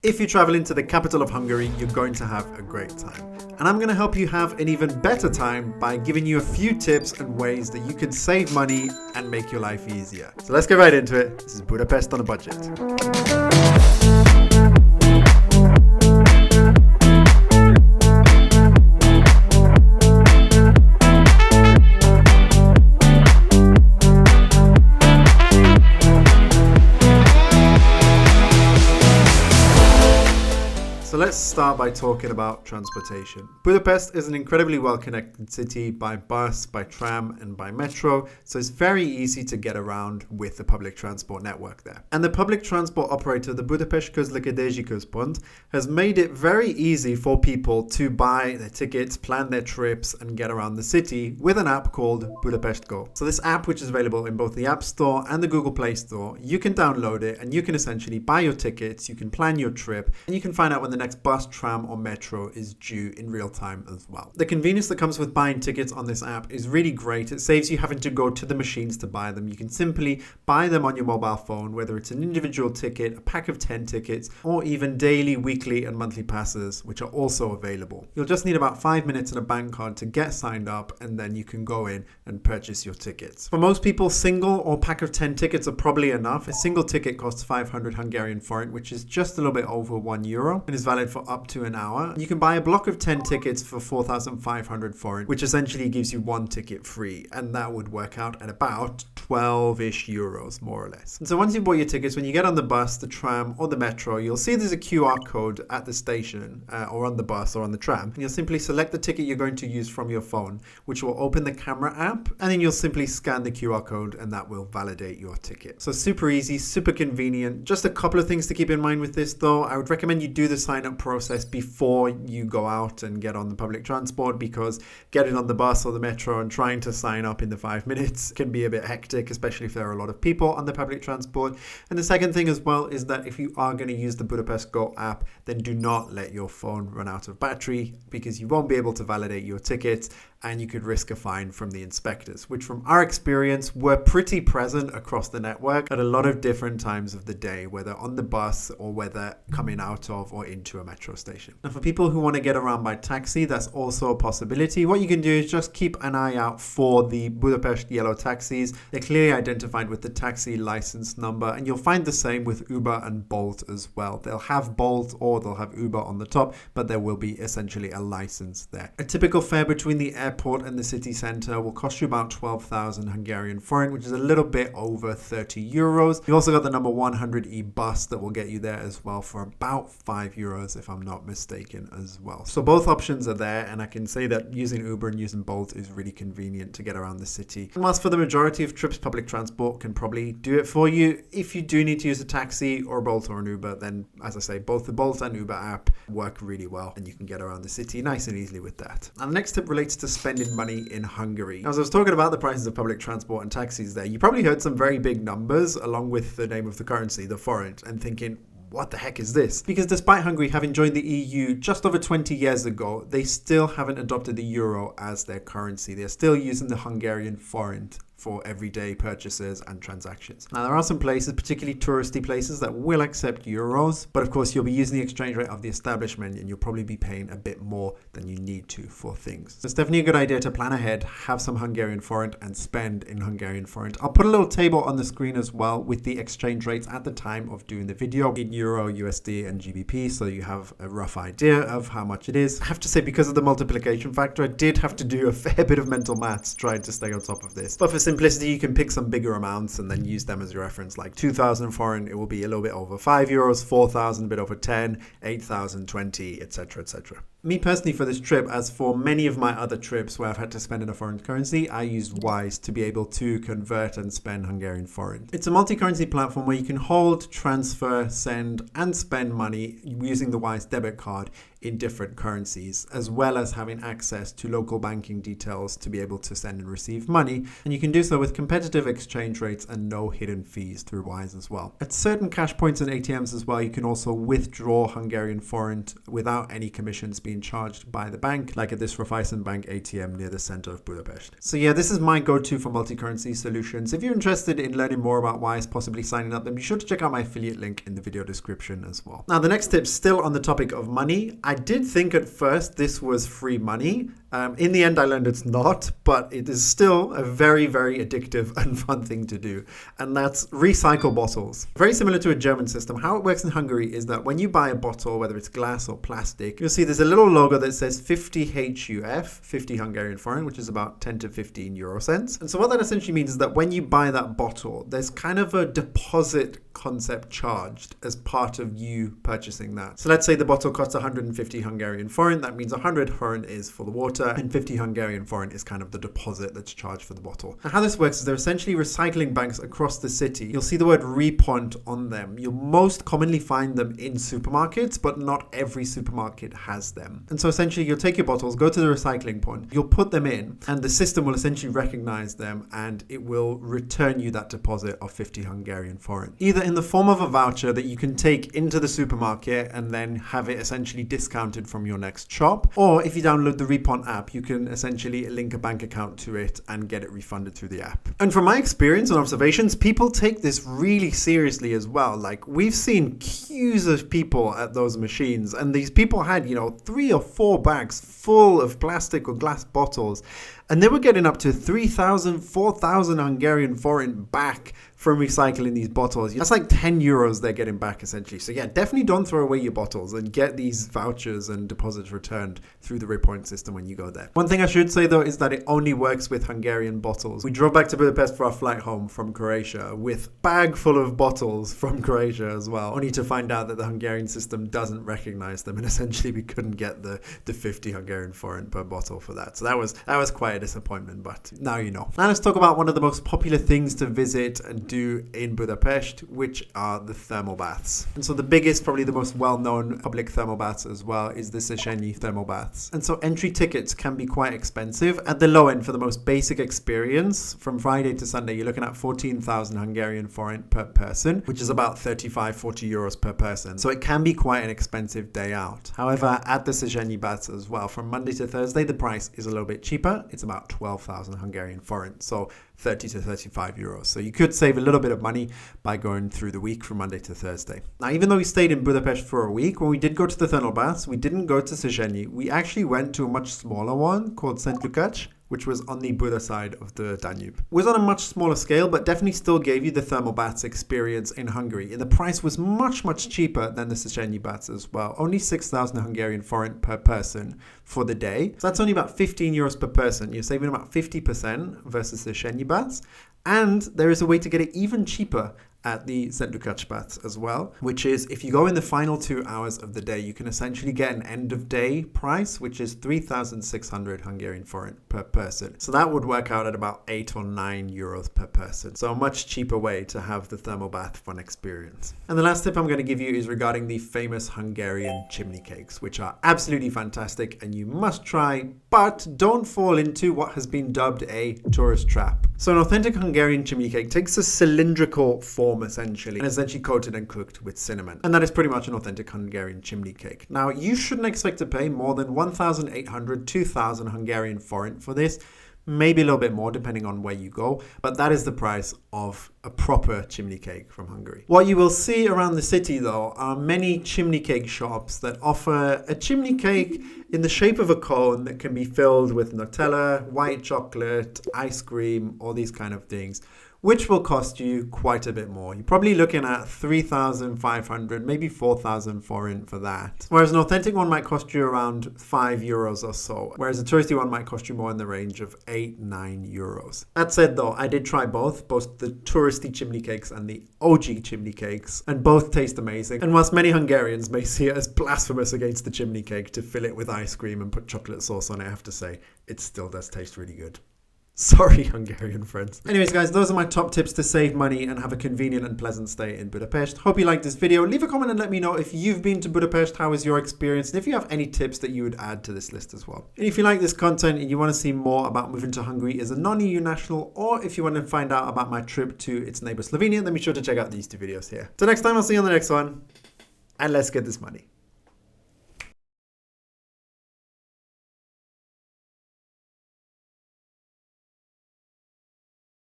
If you travel into the capital of Hungary, you're going to have a great time. And I'm going to help you have an even better time by giving you a few tips and ways that you can save money and make your life easier. So let's get right into it. This is Budapest on a budget. So let's start by talking about transportation. Budapest is an incredibly well-connected city by bus, by tram, and by metro, so it's very easy to get around with the public transport network there. And the public transport operator, the BudapestGO, has made it very easy for people to buy their tickets, plan their trips, and get around the city with an app called BudapestGO. So this app, which is available in both the App Store and the Google Play Store, you can download it and you can essentially buy your tickets, you can plan your trip, and you can find out when the next bus, tram, or metro is due in real time as well. The convenience that comes with buying tickets on this app is really great. It saves you having to go to the machines to buy them. You can simply buy them on your mobile phone, whether it's an individual ticket, a pack of 10 tickets, or even daily, weekly, and monthly passes, which are also available. You'll just need about 5 minutes and a bank card to get signed up, and then you can go in and purchase your tickets. For most people, single or pack of 10 tickets are probably enough. A single ticket costs 500 Hungarian Forint, which is just a little bit over €1, and is valid for up to an hour. You can buy a block of 10 tickets for 4,500 Forint, which essentially gives you one ticket free, and that would work out at about 12-ish euros, more or less. And so once you bought your tickets, when you get on the bus, the tram, or the metro, you'll see there's a QR code at the station, or on the bus, or on the tram, and you'll simply select the ticket you're going to use from your phone, which will open the camera app, and then you'll simply scan the QR code, and that will validate your ticket. So super easy, super convenient. Just a couple of things to keep in mind with this though. I would recommend you do the sign-up process before you go out and get on the public transport, because getting on the bus or the metro and trying to sign up in the 5 minutes can be a bit hectic, especially if there are a lot of people on the public transport. And the second thing as well is that if you are going to use the BudapestGO app, then do not let your phone run out of battery, because you won't be able to validate your tickets and you could risk a fine from the inspectors, which from our experience were pretty present across the network at a lot of different times of the day, whether on the bus or whether coming out of or into a metro station. Now for people who want to get around by taxi, that's also a possibility. What you can do is just keep an eye out for the Budapest yellow taxis. They're clearly identified with the taxi license number, and you'll find the same with Uber and Bolt as well. They'll have Bolt or they'll have Uber on the top, but there will be essentially a license there. A typical fare between the airport and the city centre will cost you about 12,000 Hungarian Forint, which is a little bit over 30 euros. You've also got the number 100E bus that will get you there as well for about 5 euros, if I'm not mistaken as well. So both options are there, and I can say that using Uber and using Bolt is really convenient to get around the city. And whilst for the majority of trips, public transport can probably do it for you, if you do need to use a taxi or a Bolt or an Uber, then as I say, both the Bolt and Uber app work really well, and you can get around the city nice and easily with that. And the next tip relates to spending money in Hungary. Now, as I was talking about the prices of public transport and taxis there, you probably heard some very big numbers along with the name of the currency, the forint, and thinking, what the heck is this? Because despite Hungary having joined the EU just over 20 years ago, they still haven't adopted the euro as their currency. They're still using the Hungarian forint for everyday purchases and transactions. Now, there are some places, particularly touristy places, that will accept euros, but of course you'll be using the exchange rate of the establishment, and you'll probably be paying a bit more than you need to for things. So it's definitely a good idea to plan ahead, have some Hungarian forint, and spend in Hungarian forint. I'll put a little table on the screen as well with the exchange rates at the time of doing the video in euro, USD, and GBP, so you have a rough idea of how much it is. I have to say, because of the multiplication factor, I did have to do a fair bit of mental maths trying to stay on top of this. But for simplicity, you can pick some bigger amounts and then use them as your reference. Like 2,000 forint, it will be a little bit over 5 euros, 4,000 a bit over 10, 8,000, 20, etc., etc. Me personally, for this trip, as for many of my other trips where I've had to spend in a foreign currency, I used Wise to be able to convert and spend Hungarian forint. It's a multi-currency platform where you can hold, transfer, send, and spend money using the Wise debit card in different currencies, as well as having access to local banking details to be able to send and receive money. And you can do so with competitive exchange rates and no hidden fees through Wise as well. At certain cash points and ATMs as well, you can also withdraw Hungarian forint without any commissions being charged by the bank, like at this Raiffeisen Bank ATM near the center of Budapest. So yeah, this is my go-to for multi-currency solutions. If you're interested in learning more about Wise, possibly signing up, then be sure to check out my affiliate link in the video description as well. Now, the next tip, still on the topic of money. I did think at first this was free money. In the end, I learned it's not, but it is still a very, very addictive and fun thing to do. And that's recycle bottles. Very similar to a German system. How it works in Hungary is that when you buy a bottle, whether it's glass or plastic, you'll see there's a little logo that says 50 HUF, 50 Hungarian Forint, which is about 10 to 15 euro cents. And so what that essentially means is that when you buy that bottle, there's kind of a deposit concept charged as part of you purchasing that. So let's say the bottle costs 150 Hungarian Forint. That means 100 Forint is for the water and 50 Hungarian Forint is kind of the deposit that's charged for the bottle. And how this works is they're essentially recycling banks across the city. You'll see the word REpont on them. You'll most commonly find them in supermarkets, but not every supermarket has them. And so essentially you'll take your bottles, go to the recycling point, you'll put them in, and the system will essentially recognize them and it will return you that deposit of 50 Hungarian Forint. Either in the form of a voucher that you can take into the supermarket and then have it essentially discounted from your next shop, or if you download the REpont app, you can essentially link a bank account to it and get it refunded through the app. And from my experience and observations, people take this really seriously as well. Like, we've seen queues of people at those machines, and these people had, 3 or 4 bags full of plastic or glass bottles, and they were getting up to 3,000, 4,000 Hungarian Forint back from recycling these bottles. That's like 10 euros they're getting back essentially. So yeah, definitely don't throw away your bottles and get these vouchers and deposits returned through the REpont system when you go there. One thing I should say though is that it only works with Hungarian bottles. We drove back to Budapest for our flight home from Croatia with bag full of bottles from Croatia as well, only to find out that the Hungarian system doesn't recognize them, and essentially we couldn't get the 50 Hungarian Forint per bottle for that. So that was quite a disappointment, but now you know. Now let's talk about one of the most popular things to visit and do in Budapest, which are the thermal baths. And so the biggest, probably the most well-known public thermal baths as well is the Chimney thermal baths. And so entry tickets can be quite expensive. At the low end, for the most basic experience, from Friday to Sunday, you're looking at 14,000 Hungarian Forint per person, which is about 35-40 euros per person. So it can be quite an expensive day out. However, at the Chimney baths as well, from Monday to Thursday, the price is a little bit cheaper. It's about 12,000 Hungarian Forint. So 30 to 35 euros. So you could save a little bit of money by going through the week from Monday to Thursday. Now, even though we stayed in Budapest for a week, when we did go to the thermal baths, we didn't go to Chimney. We actually went to a much smaller one called Szent Lukács, which was on the Buda side of the Danube. It was on a much smaller scale, but definitely still gave you the thermal baths experience in Hungary. And the price was much, much cheaper than the Chimney baths as well. Only 6,000 Hungarian Forint per person for the day. So that's only about 15 euros per person. You're saving about 50% versus the Chimney baths. And there is a way to get it even cheaper at the Szent Lukács baths as well, which is if you go in the final 2 hours of the day, you can essentially get an end of day price, which is 3,600 Hungarian Forint per person. So that would work out at about 8 or 9 euros per person. So a much cheaper way to have the thermal bath fun experience. And the last tip I'm going to give you is regarding the famous Hungarian chimney cakes, which are absolutely fantastic and you must try, but don't fall into what has been dubbed a tourist trap. So an authentic Hungarian chimney cake takes a cylindrical form essentially, and is essentially coated and cooked with cinnamon. And that is pretty much an authentic Hungarian chimney cake. Now, you shouldn't expect to pay more than 1,800, 2,000 Hungarian Forint for this. Maybe a little bit more depending on where you go, but that is the price of a proper chimney cake from Hungary. What you will see around the city though are many chimney cake shops that offer a chimney cake in the shape of a cone that can be filled with Nutella, white chocolate, ice cream, all these kind of things, which will cost you quite a bit more. You're probably looking at 3,500, maybe 4,000 Forint for that. Whereas an authentic one might cost you around 5 euros or so, whereas a touristy one might cost you more in the range of 8-9 euros. That said though, I did try both the touristy chimney cakes and the OG chimney cakes, and both taste amazing. And whilst many Hungarians may see it as blasphemous against the chimney cake to fill it with ice cream and put chocolate sauce on it, I have to say, it still does taste really good. Sorry, Hungarian friends. Anyways, guys, those are my top tips to save money and have a convenient and pleasant stay in Budapest. Hope you liked this video. Leave a comment and let me know if you've been to Budapest, how was your experience, and if you have any tips that you would add to this list as well. And if you like this content and you want to see more about moving to Hungary as a non-EU national, or if you want to find out about my trip to its neighbor Slovenia, then be sure to check out these 2 videos here. Till next time, I'll see you on the next one, and let's get this money.